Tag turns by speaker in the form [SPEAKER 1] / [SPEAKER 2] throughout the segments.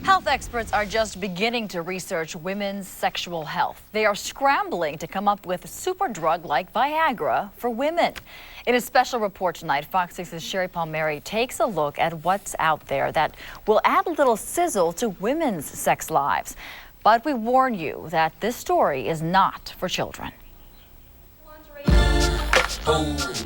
[SPEAKER 1] Health experts are just beginning to research women's sexual health. They are scrambling to come up with a super drug like Viagra for women. In a special report tonight, Fox-6's Sherry Palmieri takes a look at what's out there that will add a little sizzle to women's sex lives. But we warn you that this story is not for children.
[SPEAKER 2] Does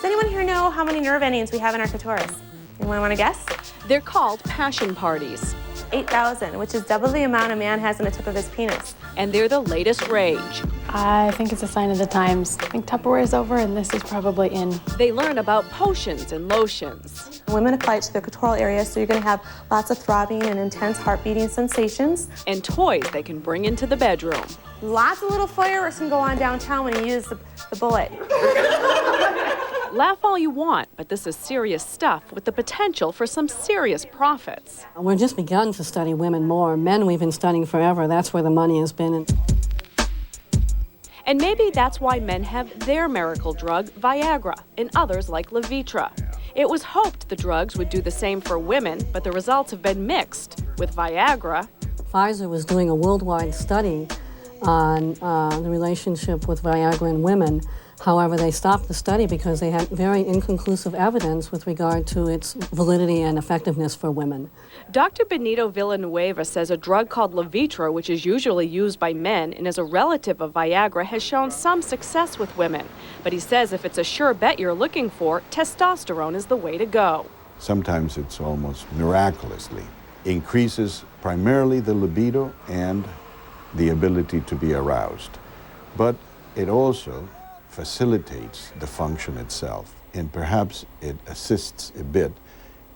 [SPEAKER 2] anyone here know how many nerve endings we have in our clitoris? Anyone want to guess?
[SPEAKER 3] They're called passion parties.
[SPEAKER 2] 8,000, which is double the amount a man has on the tip of his penis.
[SPEAKER 3] And they're the latest rage.
[SPEAKER 4] I think it's a sign of the times. I think Tupperware is over and this is probably in.
[SPEAKER 3] They learn about potions and lotions.
[SPEAKER 2] Women apply it to their clitoral area, so you're going to have lots of throbbing and intense heart-beating sensations.
[SPEAKER 3] And toys they can bring into the bedroom.
[SPEAKER 2] Lots of little fireworks can go on downtown when you use the bullet.
[SPEAKER 3] Laugh all you want, but this is serious stuff with the potential for some serious profits.
[SPEAKER 5] We've just begun to study women more. Men we've been studying forever. That's where the money has been.
[SPEAKER 3] And maybe that's why men have their miracle drug, Viagra, and others like Levitra. It was hoped the drugs would do the same for women, but the results have been mixed. With Viagra,
[SPEAKER 5] Pfizer was doing a worldwide study on the relationship with Viagra in women. However, they stopped the study because they had very inconclusive evidence with regard to its validity and effectiveness for women.
[SPEAKER 3] Dr. Benito Villanueva says a drug called Levitra, which is usually used by men and is a relative of Viagra, has shown some success with women. But he says if it's a sure bet you're looking for, testosterone is the way to go.
[SPEAKER 6] Sometimes it's almost miraculously increases primarily the libido and the ability to be aroused. But it also facilitates the function itself, and perhaps it assists a bit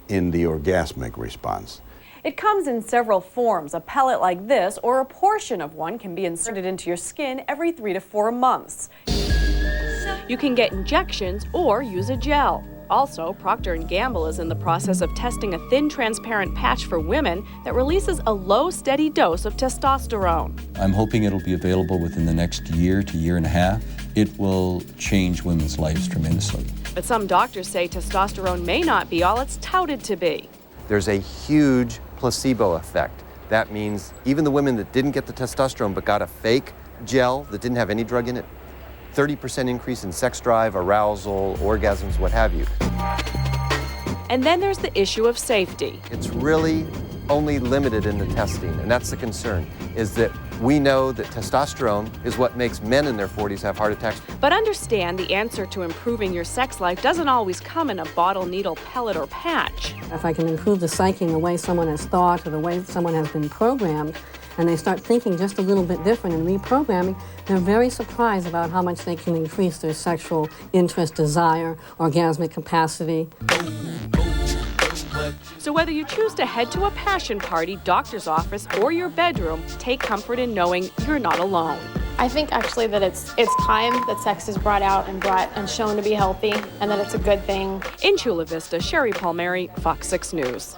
[SPEAKER 6] in the orgasmic response.
[SPEAKER 3] It comes in several forms. A pellet like this or a portion of one can be inserted into your skin every 3 to 4 months. You can get injections or use a gel. Also, Procter & Gamble is in the process of testing a thin, transparent patch for women that releases a low, steady dose of testosterone.
[SPEAKER 7] I'm hoping it'll be available within the next year to year and a half. It will change women's lives tremendously.
[SPEAKER 3] But some doctors say testosterone may not be all it's touted to be.
[SPEAKER 8] There's a huge placebo effect. That means even the women that didn't get the testosterone but got a fake gel that didn't have any drug in it, 30% increase in sex drive, arousal, orgasms, what have you.
[SPEAKER 3] And then there's the issue of safety.
[SPEAKER 8] It's really only limited in the testing, and that's the concern, is that we know that testosterone is what makes men in their 40s have heart attacks.
[SPEAKER 3] But understand the answer to improving your sex life doesn't always come in a bottle, needle, pellet, or patch.
[SPEAKER 5] If I can improve the psyche, the way someone has thought, or the way someone has been programmed, and they start thinking just a little bit different and reprogramming, they're very surprised about how much they can increase their sexual interest, desire, orgasmic capacity.
[SPEAKER 3] So whether you choose to head to a passion party, doctor's office, or your bedroom, take comfort in knowing you're not alone.
[SPEAKER 4] I think actually that it's time that sex is brought out and shown to be healthy and that it's a good thing.
[SPEAKER 3] In Chula Vista, Sherry Palmieri, Fox 6 News.